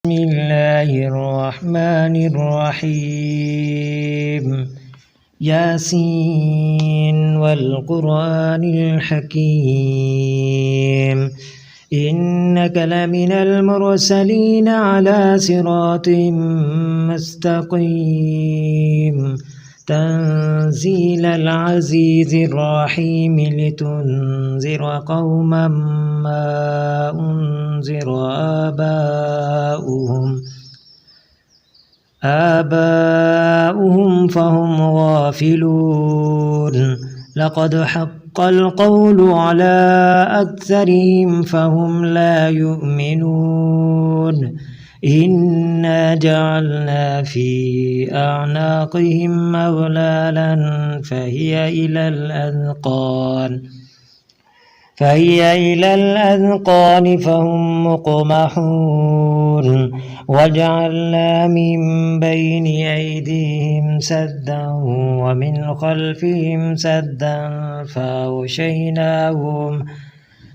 بسم الله الرحمن الرحيم ياسين والقرآن الحكيم إنك لمن المرسلين على صراط مستقيم تنزيل العزيز الرحيم لتنذر قوما ما أنذر آباؤهم فهم غافلون لقد حق القول على أكثرهم فهم لا يؤمنون إنا جعلنا في أعناقهم أغلالا فهي إلى الأذقان فهم مقمحون وجعلنا من بين أيديهم سدا ومن خلفهم سدا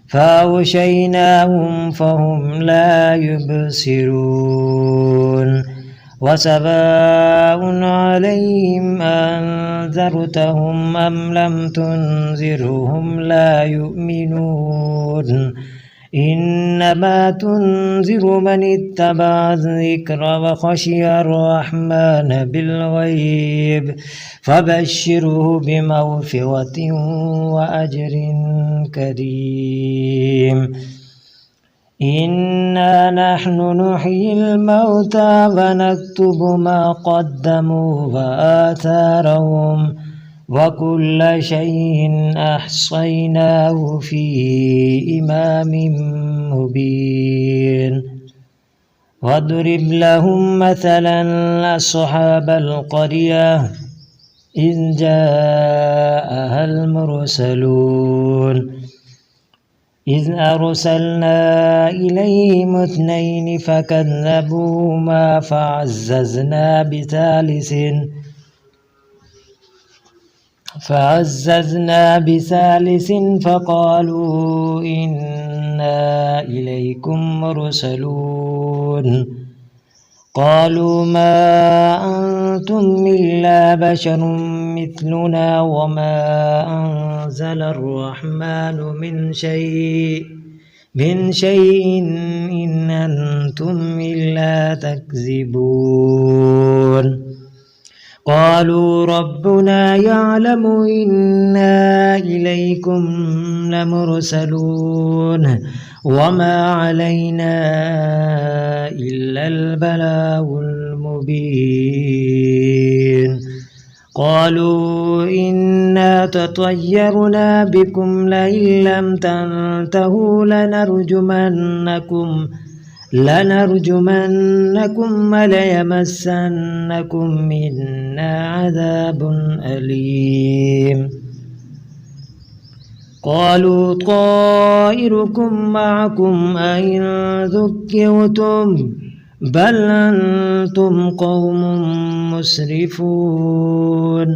فأغشيناهم فهم لا يبصرون وسواء عليهم أنذرتهم أم لم تنذرهم لا يؤمنون إنما تنذر من اتبع الذكر وخشي الرحمن بالغيب فبشره بمغفرة وأجر كريم إنا نحن نحيي الموتى ونكتب ما قدموا وآثارهم وكل شيء أحصيناه في إمام مبين واضرب لهم مثلا أصحاب القرية إذ جاءها المرسلون إذ أرسلنا إليهم 2 فكذبوهما فعززنا بثالث فقالوا إنا إليكم مرسلون قالوا ما أنتم إلا بشر مثلنا وما أنزل الرحمن من شيء إن أنتم إلا تكذبون قالوا ربنا يعلم إنا إليكم لمرسلون وما علينا إلا البلاغ المبين قالوا إنا تطيرنا بكم لئن لم تنتهوا لنرجمنكم وليمسنكم منا عذاب أليم قالوا طائركم معكم أئن ذكرتم بل أنتم قوم مسرفون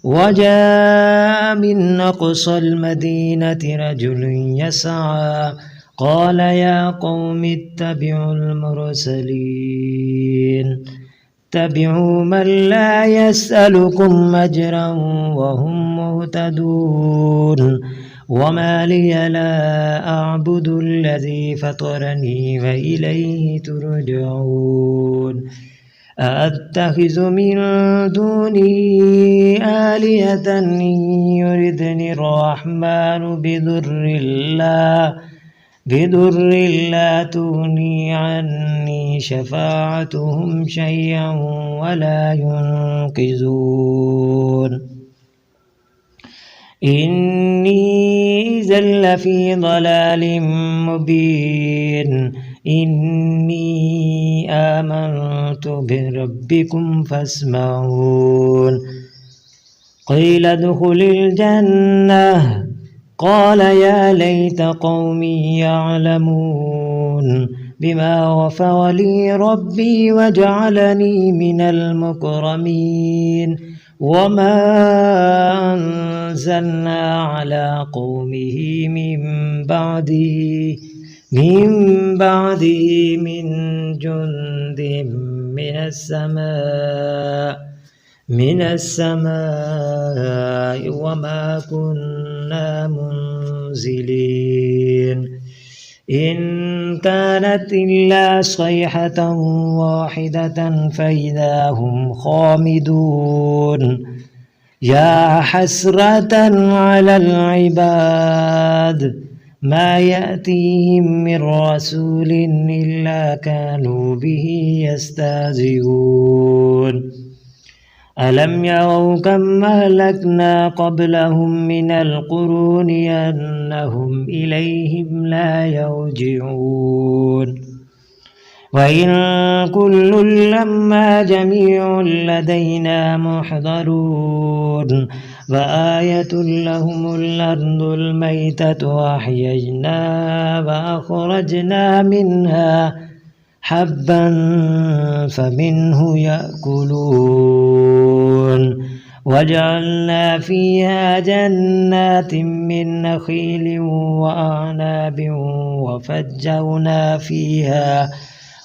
وجاء من أقصى المدينة رجل يسعى قال يا قوم اتبعوا المرسلين اتبعوا من لا يسألكم أجرا وهم مهتدون وما لي لا أعبد الذي فطرني وإليه ترجعون أأتخذ من دونه آلهة إن يردني الرحمن بضر لا تغني عني شفاعتهم شيئا ولا ينقذون إني إذا لفي ضلال مبين إني آمنت بربكم فاسمعون قيل ادخل الجنة قال يا ليت قومي يعلمون بما غفر لي ربي وجعلني من المكرمين وما أنزلنا على قومه من بعده من بعده من جند من السماء وما كنا منزلين إن كانت إلا صيحة واحدة فإذا هم خامدون يا حسرة على العباد ما يأتيهم من رسول إلا كانوا به يستهزئون ألم يروا كم أهلكنا قبلهم من القرون أنهم إليهم لا يرجعون وإن كل لما جميع لدينا محضرون وآية لهم الأرض الميتة وأحييناها وأخرجنا منها حبا فمنه يأكلون وجعلنا فيها جنات من نخيل وأعناب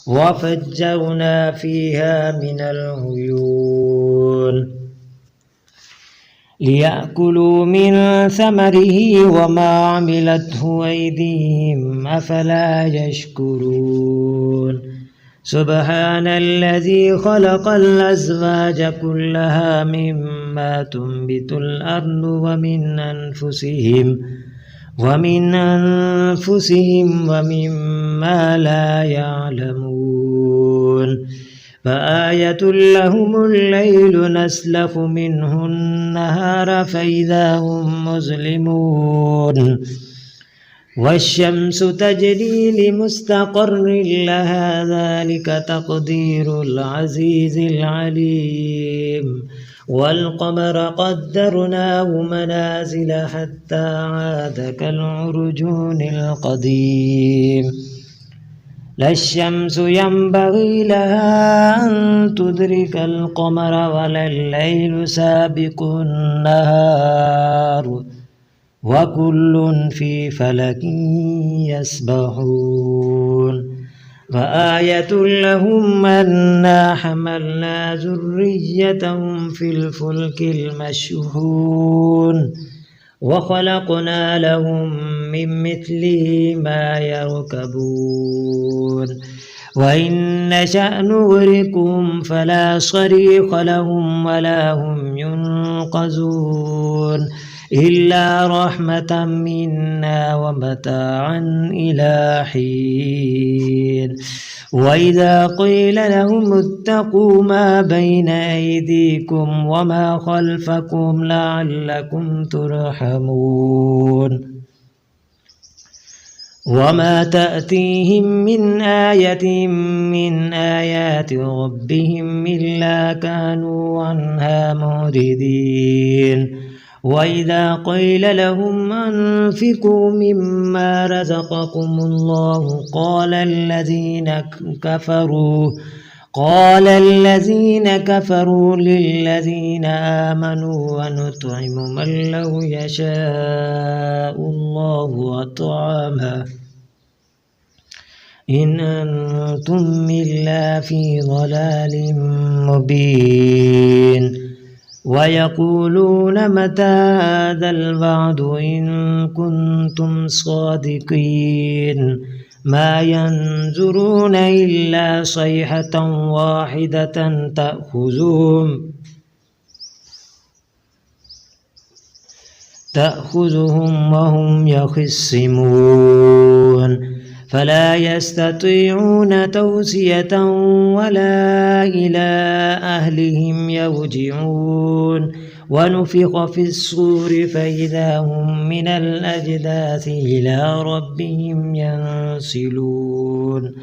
وفجرنا فيها من العيون ليأكلوا من ثمره وما عملته أيديهم أفلا يشكرون سبحان الذي خلق الأزواج كلها مما تنبت الأرض ومن أنفسهم ومما لا يعلمون فآية لهم الليل نسلخ منه النهار فإذا هم مظلمون والشمس تجري لمستقر لها ذلك تقدير العزيز العليم والقمر قدرناه منازل حتى عاد كالعرجون القديم لا الشمس ينبغي لها أن تدرك القمر ولا الليل سابق النهار وكل في فلك يسبحون وآية لهم أنا حملنا ذريتهم في الفلك المشحون وخلقنا لهم من مثله ما يركبون وإن نشأ نغرقهم فلا صريخ لهم ولا هم ينقذون إلا رحمة منا ومتاعا إلى حين وإذا قيل لهم اتقوا ما بين أيديكم وما خلفكم لعلكم ترحمون وما تأتيهم من آية من آيات ربهم إلا كانوا عنها معرضين وإذا قيل لهم أنفقوا مما رزقكم الله قال الذين كفروا للذين آمنوا ونطعم من لو يشاء الله أطعمه إن أنتم إلا في ضلال مبين ويقولون متى هذا الوعد إن كنتم صادقين ما ينظرون إلا صيحة واحدة تأخذهم وهم يخصمون فلا يستطيعون توصية ولا إلى أهلهم يرجعون ونفخ في الصور فإذا هم من الأجداث إلى ربهم ينسلون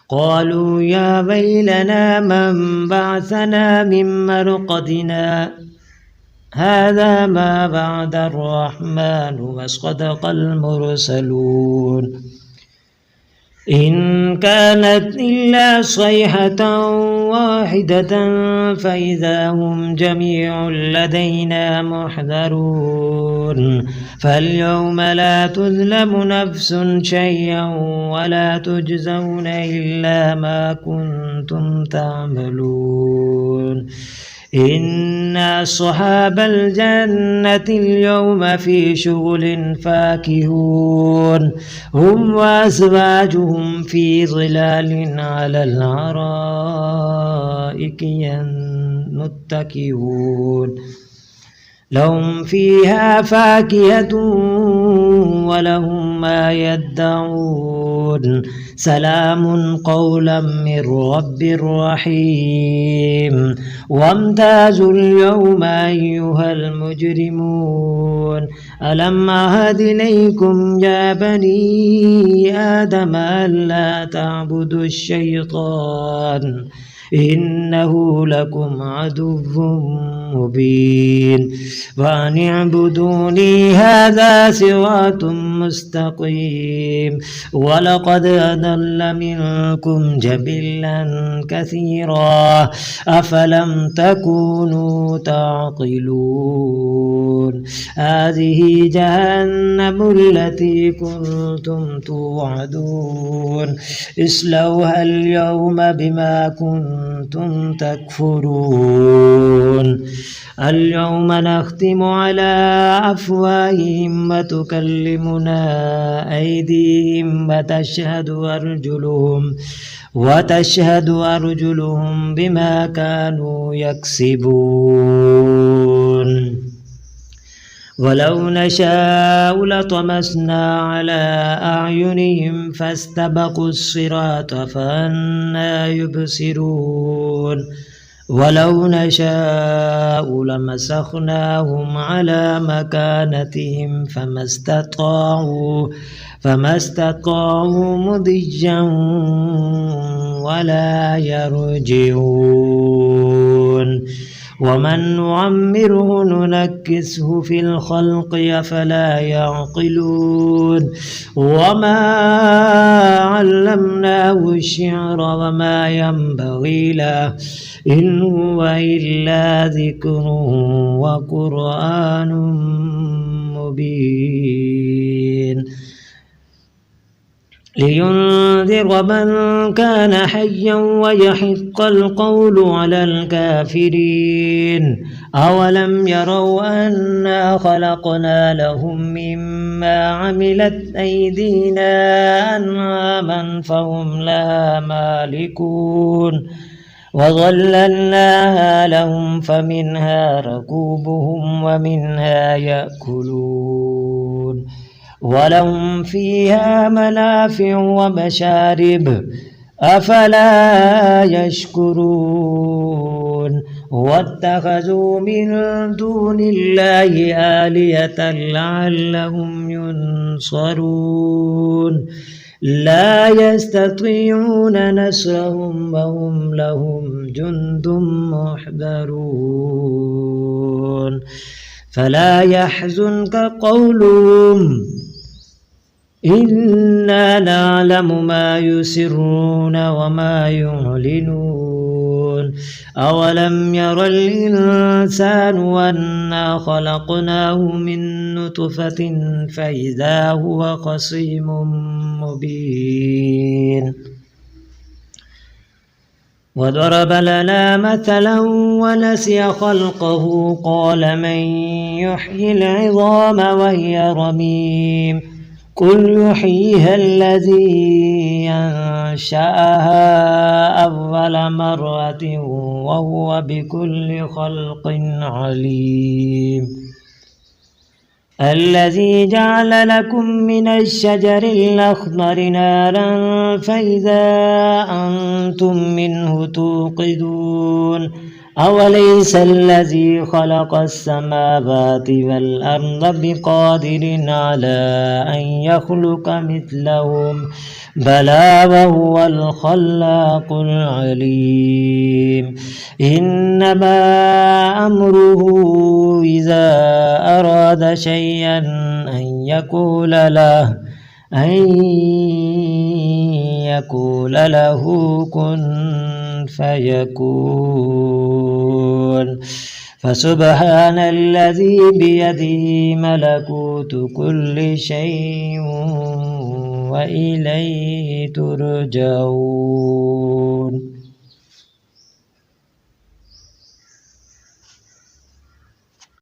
قالوا يا ويلنا من بعثنا من مرقدنا هذا ما بعد الرحمن وصدق المرسلون إن كانت إلا صيحة واحدة فإذا هم جميع لدينا محضرون فاليوم لا تظلم نفس شيئا ولا تجزون إلا ما كنتم تعملون إن أصحاب الجنة اليوم في شغل فاكهون هم وأزواجهم في ظلال على الأرائك متكئون لهم فيها فاكهة ولهم ما يدعون سلام قولا من رب رحيم وامتازوا اليوم أيها المجرمون ألم أعهد إليكم يا بني آدم ألا تعبدوا الشيطان إنه لكم عدو مبين وأن اعبدوني هذا صراط مستقيم ولقد أضل منكم جبلا كثيرا أفلم تكونوا تعقلون هذه جهنم التي كنتم توعدون اصلوها اليوم بما كنتم تكفرون اليوم نختم على أفواههم وتكلمنا أيديهم وتشهد أرجلهم بما كانوا يكسبون ولو نشاء لطمسنا على أعينهم فاستبقوا الصراط فأنى يبصرون ولو نشاء لمسخناهم على مكانتهم فما استطاعوا مضيا ولا يرجعون ومن نعمره ننكسه في الخلق أفلا يعقلون وما علمناه الشعر وما ينبغي له إن هو إلا ذكر وقرآن مبين لينذر من كان حيا ويحق القول على الكافرين أولم يروا أنا خلقنا لهم مما عملت أيدينا أنعاما فهم لها مالكون وظللناها لهم فمنها ركوبهم ومنها يأكلون ولهم فيها منافع ومشارب أفلا يشكرون واتخذوا من دون الله آلهة لعلهم ينصرون لا يستطيعون نصرهم وهم لهم جند محضرون فلا يحزنك قولهم إنا نعلم ما يسرون وما يعلنون أولم ير الإنسان أنا خلقناه من نطفة فإذا هو خصيم مبين وضرب لنا مثلا ونسي خلقه قال من يحيي العظام وهي رميم قل يحييها الذي أنشأها أول مرة وهو بكل خلق عليم الذي جعل لكم من الشجر الأخضر نارا فإذا أنتم منه توقدون أوليس الذي خلق السماوات والأرض بقادر على أن يخلق مثلهم بلى وهو الخلاق العليم إنما أمره إذا أراد شيئا أن يقول له كن فيكون. فسبحان الذي بيده ملكوت كل شيء وإليه ترجعون.